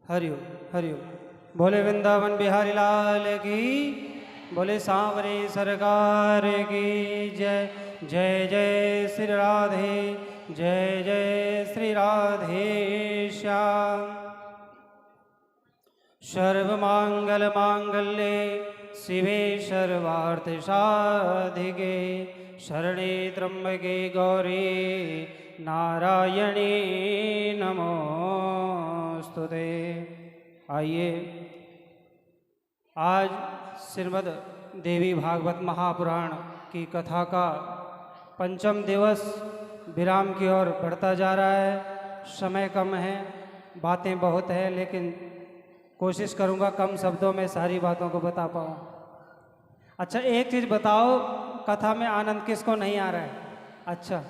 हरिओम हरिओम। बोले वृंदावन बिहारी लाल की, बोले सांवरे सरकार की जय। जय जय श्री राधे, जय जय श्री राधे श्याम। सर्वमांगल मांगल्ये शिवे सर्वार्थ साधिके, शरणे त्र्यंबके गौरी नारायणी नमोस्तुते। आइए आज श्रीमद् देवी भागवत महापुराण की कथा का पंचम दिवस विराम की ओर बढ़ता जा रहा है। समय कम है, बातें बहुत है, लेकिन कोशिश करूंगा कम शब्दों में सारी बातों को बता पाऊँ। अच्छा, एक चीज़ बताओ, कथा में आनंद किसको नहीं आ रहा है? अच्छा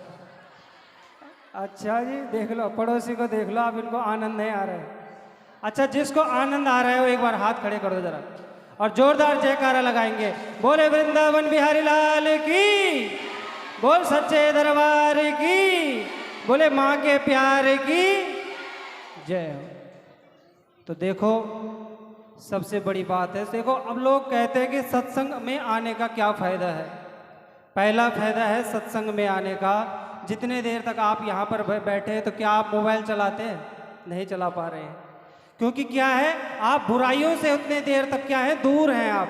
जी, देख लो, पड़ोसी को देख लो, अब इनको आनंद नहीं आ रहा है। अच्छा, जिसको आनंद आ रहा है वो एक बार हाथ खड़े कर दो जरा, और जोरदार जयकारा लगाएंगे। बोले वृंदावन बिहारी लाल की, बोल सच्चे दरबार की, बोले माँ के प्यार की जय हो। तो देखो, सबसे बड़ी बात है, देखो अब लोग कहते हैं कि सत्संग में आने का क्या फ़ायदा है। पहला फायदा है सत्संग में आने का, जितने देर तक आप यहाँ पर बैठे हैं तो क्या आप मोबाइल चलाते हैं? नहीं चला पा रहे हैं, क्योंकि क्या है, आप बुराइयों से उतने देर तक क्या है, दूर हैं। आप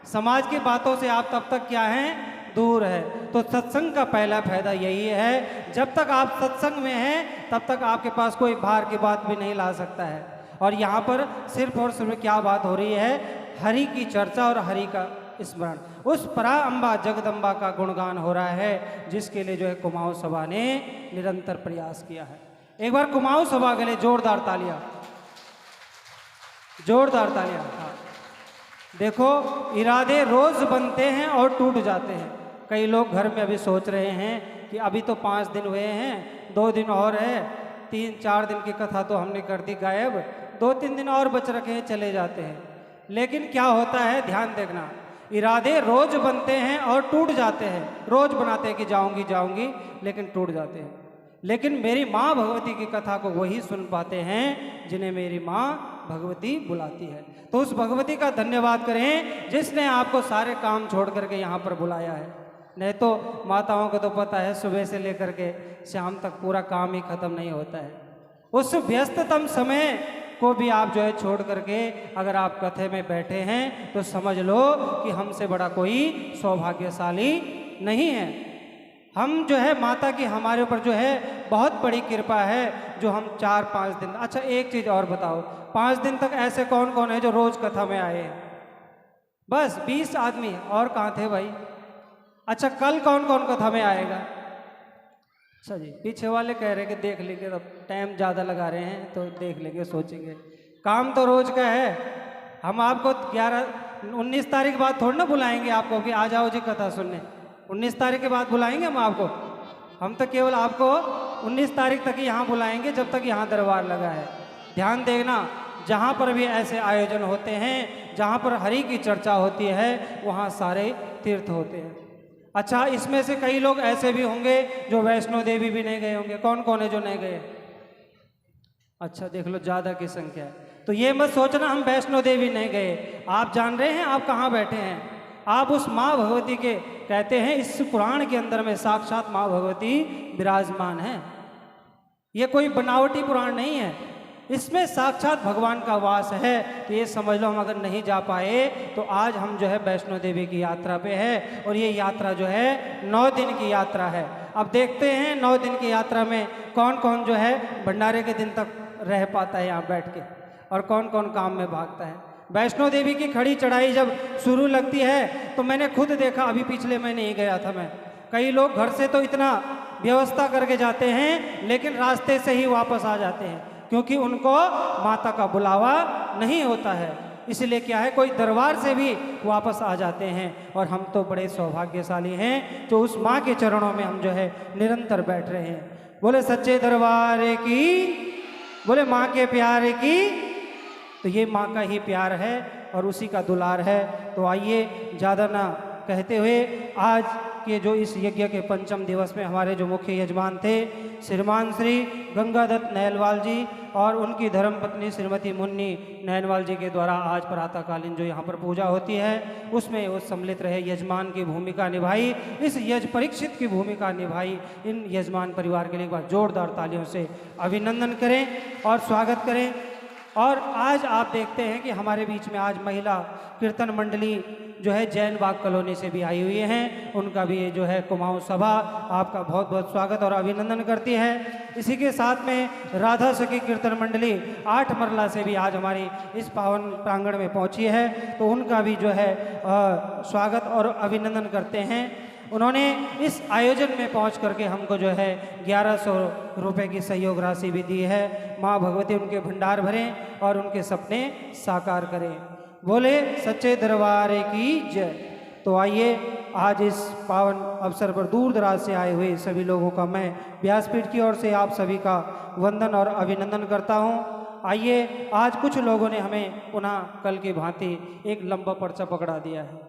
समाज की बातों से आप तब तक क्या हैं, दूर है। तो सत्संग का पहला फायदा यही है, जब तक आप सत्संग में हैं तब तक आपके पास कोई बाहर की बात भी नहीं ला सकता है। और यहाँ पर सिर्फ और सिर्फ क्या बात हो रही है, हरि की चर्चा और हरि का स्मरण, उस परा अम्बा जगदम्बा का गुणगान हो रहा है, जिसके लिए जो है कुमाऊं सभा ने निरंतर प्रयास किया है। एक बार कुमाऊं सभा के लिए जोरदार तालियां, जोरदार तालियां। हाँ, देखो, इरादे रोज बनते हैं और टूट जाते हैं। कई लोग घर में अभी सोच रहे हैं कि अभी तो 5 दिन हुए हैं, 2 दिन और है, 3-4 दिन की कथा तो हमने कर दी गायब, 2-3 दिन और बच रखे हैं, चले जाते हैं। लेकिन क्या होता है, ध्यान देखना, इरादे रोज बनते हैं और टूट जाते हैं। रोज बनाते हैं कि जाऊंगी जाऊंगी, लेकिन टूट जाते हैं। लेकिन मेरी माँ भगवती की कथा को वही सुन पाते हैं जिन्हें मेरी माँ भगवती बुलाती है। तो उस भगवती का धन्यवाद करें जिसने आपको सारे काम छोड़ करके यहाँ पर बुलाया है। नहीं तो माताओं को तो पता है, सुबह से लेकर के शाम तक पूरा काम ही खत्म नहीं होता है। उस व्यस्ततम समय को भी आप जो है छोड़ करके अगर आप कथे में बैठे हैं तो समझ लो कि हमसे बड़ा कोई सौभाग्यशाली नहीं है। हम जो है माता की हमारे ऊपर जो है बहुत बड़ी कृपा है, जो हम 4-5 दिन, अच्छा एक चीज़ और बताओ, 5 दिन तक ऐसे कौन कौन है जो रोज कथा में आए हैं? बस 20 आदमी, और कहाँ थे भाई? अच्छा, कल कौन कौन कथा में आएगा? अच्छा जी, पीछे वाले कह रहे कि देख लेंगे, तो टाइम ज़्यादा लगा रहे हैं तो देख लेंगे, सोचेंगे। काम तो रोज का है। हम आपको 19 तारीख बाद थोड़ी ना बुलाएंगे आपको कि आ जाओ जी कथा सुनने। 19 तारीख के बाद बुलाएंगे हम आपको? हम तो केवल आपको 19 तारीख तक ही यहाँ बुलाएंगे, जब तक यहाँ दरबार लगा है। ध्यान देना, जहाँ पर भी ऐसे आयोजन होते हैं, जहाँ पर हरि की चर्चा होती है, वहाँ सारे तीर्थ होते हैं। अच्छा, इसमें से कई लोग ऐसे भी होंगे जो वैष्णो देवी भी नहीं गए होंगे। कौन कौन है जो नहीं गए? अच्छा, देख लो, ज़्यादा की संख्या है। तो ये मत सोचना हम वैष्णो देवी नहीं गए। आप जान रहे हैं आप कहाँ बैठे हैं? आप उस माँ भगवती के, कहते हैं इस पुराण के अंदर में साक्षात माँ भगवती विराजमान है। ये कोई बनावटी पुराण नहीं है, इसमें साक्षात भगवान का वास है। तो ये समझ लो, हम अगर नहीं जा पाए तो आज हम जो है वैष्णो देवी की यात्रा पे है, और ये यात्रा जो है 9 दिन की यात्रा है। अब देखते हैं 9 दिन की यात्रा में कौन कौन जो है भंडारे के दिन तक रह पाता है यहाँ बैठ के, और कौन कौन काम में भागता है। वैष्णो देवी की खड़ी चढ़ाई जब शुरू लगती है तो मैंने खुद देखा, अभी पिछले महीने ही गया था मैं। कई लोग घर से तो इतना व्यवस्था करके जाते हैं, लेकिन रास्ते से ही वापस आ जाते हैं, क्योंकि उनको माता का बुलावा नहीं होता है। इसलिए क्या है, कोई दरबार से भी वापस आ जाते हैं। और हम तो बड़े सौभाग्यशाली हैं जो उस माँ के चरणों में हम जो है निरंतर बैठ रहे हैं। बोले सच्चे दरबार की, बोले माँ के प्यार की। तो ये माँ का ही प्यार है और उसी का दुलार है। तो आइए, ज़्यादा ना कहते हुए आज के जो इस यज्ञ के पंचम दिवस में हमारे जो मुख्य यजमान थे श्रीमान श्री गंगादत्त नैनवाल जी और उनकी धर्मपत्नी श्रीमती मुन्नी नैनवाल जी के द्वारा आज प्रातःकालीन जो यहाँ पर पूजा होती है उसमें वो सम्मिलित रहे, यजमान की भूमिका निभाई, इस यज परीक्षित की भूमिका निभाई। इन यजमान परिवार के लिए एक बार जोरदार तालियों से अभिनंदन करें और स्वागत करें। और आज आप देखते हैं कि हमारे बीच में आज महिला कीर्तन मंडली जो है जैन बाग कॉलोनी से भी आई हुई हैं, उनका भी जो है कुमाऊं सभा आपका बहुत बहुत स्वागत और अभिनंदन करती है। इसी के साथ में राधा सखी कीर्तन मंडली 8 मरला से भी आज हमारी इस पावन प्रांगण में पहुंची है, तो उनका भी जो है स्वागत और अभिनंदन करते हैं। उन्होंने इस आयोजन में पहुंच करके हमको जो है 1100 रुपये की सहयोग राशि भी दी है। माँ भगवती उनके भंडार भरें और उनके सपने साकार करें। बोले सच्चे दरबार की जय। तो आइए आज इस पावन अवसर पर दूर दराज से आए हुए सभी लोगों का मैं व्यासपीठ की ओर से आप सभी का वंदन और अभिनंदन करता हूँ। आइए आज कुछ लोगों ने हमें पुनः कल की भांति एक लंबा पर्चा पकड़ा दिया है।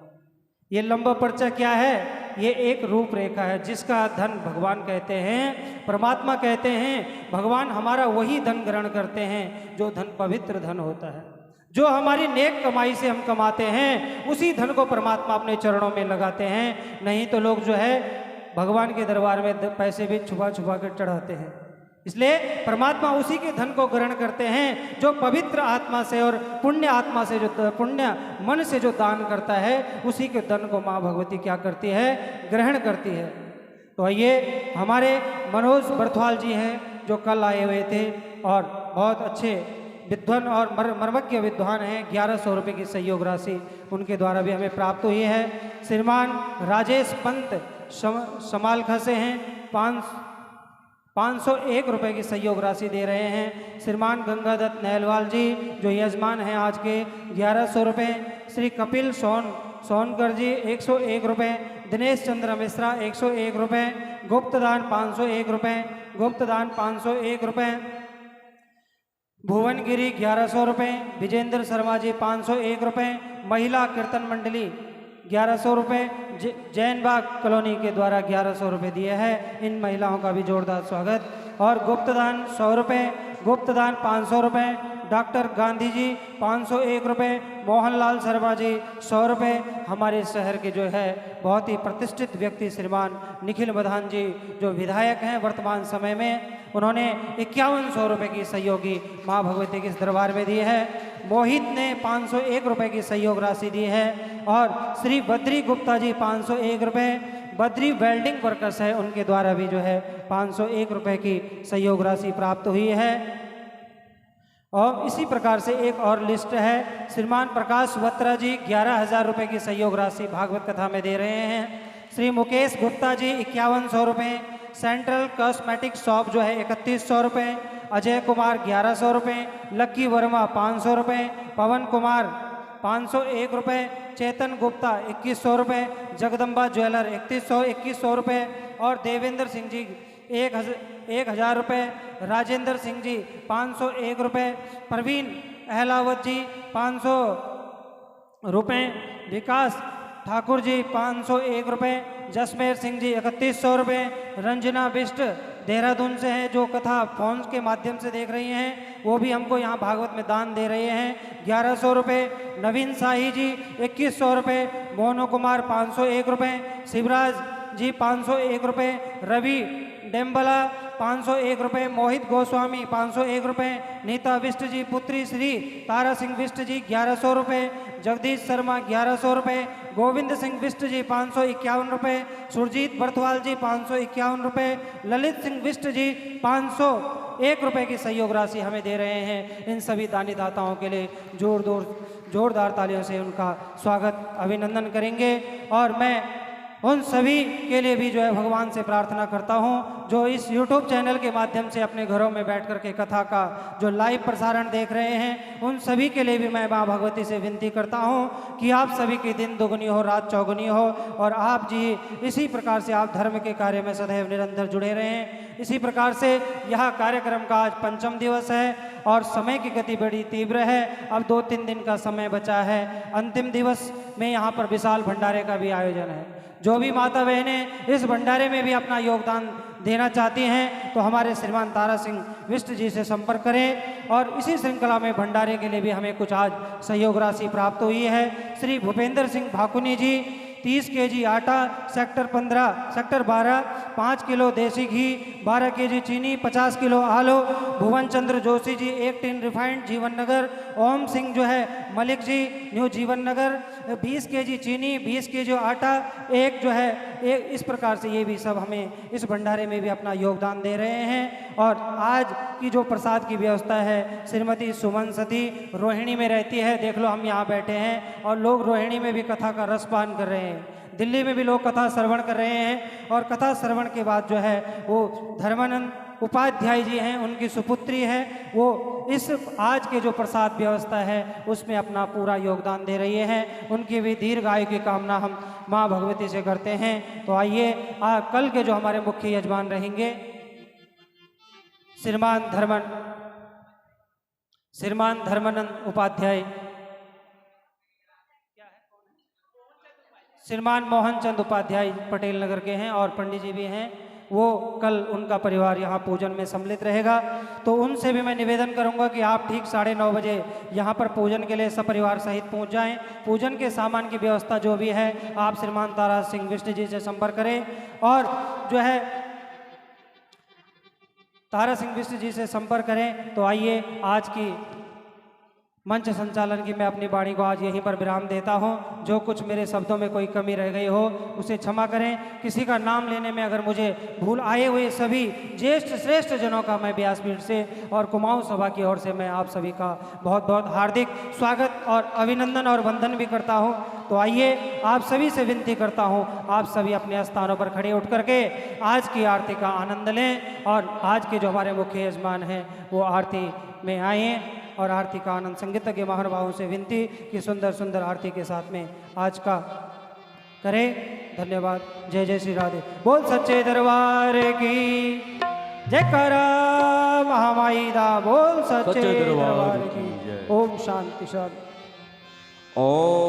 ये लंबा पर्चा क्या है? ये एक रूपरेखा है जिसका धन भगवान कहते हैं, परमात्मा कहते हैं। भगवान हमारा वही धन ग्रहण करते हैं जो धन पवित्र धन होता है, जो हमारी नेक कमाई से हम कमाते हैं, उसी धन को परमात्मा अपने चरणों में लगाते हैं। नहीं तो लोग जो है भगवान के दरबार में पैसे भी छुपा छुपा कर चढ़ाते हैं। इसलिए परमात्मा उसी के धन को ग्रहण करते हैं जो पवित्र आत्मा से और पुण्य आत्मा से, जो पुण्य मन से जो दान करता है, उसी के धन को माँ भगवती क्या करती है? ग्रहण करती है। तो आइए हमारे मनोज बर्थवाल जी हैं जो कल आए हुए थे और बहुत अच्छे विद्वान और मर्मज्ञ विद्वान हैं। 1100 रुपये की सहयोग राशि उनके द्वारा भी हमें प्राप्त हुई है। श्रीमान राजेश पंत समालखा से हैं, 501 रुपये की सहयोग राशि दे रहे हैं। श्रीमान गंगादत्त नैनवाल जी जो यजमान हैं आज के 1100 रुपये। श्री कपिल सोनकर जी 101 रुपये। दिनेश चंद्र मिश्रा 101 रुपये। गुप्तदान 501 रुपये। गुप्तदान 501 रुपये। भुवनगिरी 1100 रुपये। विजेंद्र शर्मा जी 501 रुपये। महिला कीर्तन मंडली 1100 रुपये। जैन बाग कॉलोनी के द्वारा 1100 रुपये दिए हैं। इन महिलाओं का भी जोरदार स्वागत। और गुप्तदान 100 रुपये। गुप्तदान 500 रुपये। डॉक्टर गांधी जी 501 रुपये। मोहनलाल शर्मा जी 100 रुपये। हमारे शहर के जो है बहुत ही प्रतिष्ठित व्यक्ति श्रीमान निखिल मधान जी जो विधायक हैं वर्तमान समय में, उन्होंने 5100 रुपये की सहयोगी माँ भगवती के दरबार में दी है। मोहित ने 501 रुपये की सहयोग राशि दी है। और श्री बद्री गुप्ता जी 501 रुपये। बद्री वेल्डिंग वर्कर्स है, उनके द्वारा भी जो है 501 रुपये की सहयोग राशि प्राप्त हुई है। और इसी प्रकार से एक और लिस्ट है। श्रीमान प्रकाश वत्रा जी 11,000 रुपये की सहयोग राशि भागवत कथा में दे रहे हैं। श्री मुकेश गुप्ता जी 5100 रुपये। सेंट्रल कॉस्मेटिक शॉप जो है 3100 रुपये। अजय कुमार 1100 रुपये। लक्की वर्मा 500 रुपये। पवन कुमार 501 रुपये। चेतन गुप्ता 2100 रुपये। जगदम्बा ज्वेलर 2100 रुपये। और देवेंद्र सिंह जी 1000 रुपये। राजेंद्र सिंह जी 501 रुपये। प्रवीण अहलावत जी 500 रुपये। विकास ठाकुर जी 501 रुपये। जसमेर सिंह जी 3100 रुपये। रंजना बिष्ट देहरादून से हैं जो कथा फोन के माध्यम से देख रही हैं, वो भी हमको यहाँ भागवत में दान दे रहे हैं 1100 रुपये। नवीन शाही जी 2100 रुपये। मोहन कुमार 501 रुपये। शिवराज जी 501 रुपये। रवि डेम्बला 501 रुपये। मोहित गोस्वामी 501 रुपये। नीता बिष्ट जी पुत्री श्री तारा सिंह बिष्ट जी 1100 रुपये। जगदीश शर्मा 1100 रुपये। गोविंद सिंह बिष्ट जी 551 रुपये। सुरजीत बर्थवाल जी 551 रुपये। ललित सिंह बिष्ट जी 501 रुपये की सहयोग राशि हमें दे रहे हैं। इन सभी दानी दाताओं के लिए जोरदार तालियों से उनका स्वागत अभिनंदन करेंगे। और मैं उन सभी के लिए भी जो है भगवान से प्रार्थना करता हूँ जो इस YouTube चैनल के माध्यम से अपने घरों में बैठ कर के कथा का जो लाइव प्रसारण देख रहे हैं, उन सभी के लिए भी मैं माँ भगवती से विनती करता हूँ कि आप सभी की दिन दुगनी हो रात चौगुनी हो और आप जी इसी प्रकार से आप धर्म के कार्य में सदैव निरंतर जुड़े रहें। इसी प्रकार से यह कार्यक्रम का आज पंचम दिवस है और समय की गति बड़ी तीव्र है। अब 2-3 दिन का समय बचा है। अंतिम दिवस में यहाँ पर विशाल भंडारे का भी आयोजन है। जो भी माता बहनें इस भंडारे में भी अपना योगदान देना चाहती हैं तो हमारे श्रीमान तारा सिंह विष्ट जी से संपर्क करें। और इसी श्रृंखला में भंडारे के लिए भी हमें कुछ आज सहयोग राशि प्राप्त हुई है। श्री भूपेंद्र सिंह भाकुनी जी 30 केजी आटा, सेक्टर 12 5 किलो देसी घी, 12 केजी चीनी, 50 किलो आलू। भुवन चंद्र जोशी जी 1 टिन रिफाइंड जीवन नगर। ओम सिंह जो है मलिक जी न्यू जीवन नगर 20 केजी चीनी, 20 केजी आटा, एक जो है एक। इस प्रकार से ये भी सब हमें इस भंडारे में भी अपना योगदान दे रहे हैं। और आज की जो प्रसाद की व्यवस्था है श्रीमती सुमन सती रोहिणी में रहती है। देख लो हम यहाँ बैठे हैं और लोग रोहिणी में भी कथा का रसपान कर रहे हैं। दिल्ली में भी लोग कथा श्रवण कर रहे हैं। और कथा श्रवण के बाद जो है वो धर्मानंद उपाध्याय जी हैं, उनकी सुपुत्री है, वो इस आज के जो प्रसाद व्यवस्था है उसमें अपना पूरा योगदान दे रही है। उनकी भी दीर्घ आयु की कामना हम माँ भगवती से करते हैं। तो आइए कल के जो हमारे मुख्य यजमान रहेंगे श्रीमान धर्मानंद उपाध्याय, श्रीमान मोहन चंद उपाध्याय पटेल नगर के हैं और पंडित जी भी हैं। वो कल उनका परिवार यहाँ पूजन में सम्मिलित रहेगा। तो उनसे भी मैं निवेदन करूंगा कि आप ठीक 9:30 बजे यहाँ पर पूजन के लिए सपरिवार सहित पहुँच जाएं। पूजन के सामान की व्यवस्था जो भी है आप श्रीमान तारा सिंह विष्ट जी से संपर्क करें। और जो है तारा सिंह विष्ट जी से संपर्क करें। तो आइए आज की मंच संचालन की मैं अपनी वाणी को आज यहीं पर विराम देता हूं। जो कुछ मेरे शब्दों में कोई कमी रह गई हो उसे क्षमा करें। किसी का नाम लेने में अगर मुझे भूल आए हुए सभी ज्येष्ठ श्रेष्ठ जनों का मैं व्यासपीठ से और कुमाऊं सभा की ओर से मैं आप सभी का बहुत बहुत हार्दिक स्वागत और अभिनंदन और वंदन भी करता हूं। तो आइए आप सभी से विनती करता हूं, आप सभी अपने स्थानों पर खड़े उठ करके आज की आरती का आनंद लें। और आज के जो हमारे मुख्य यजमान हैं वो आरती में आए और आरती का आनंद संगीतज्ञ महानुभावों से विनती कि सुंदर सुंदर आरती के साथ में आज का करें। धन्यवाद। जय जय श्री राधे। बोल सच्चे दरबार की जयकारा महामाई दा। बोल सच्चे दरबार की। ओम शांति शांति। ओम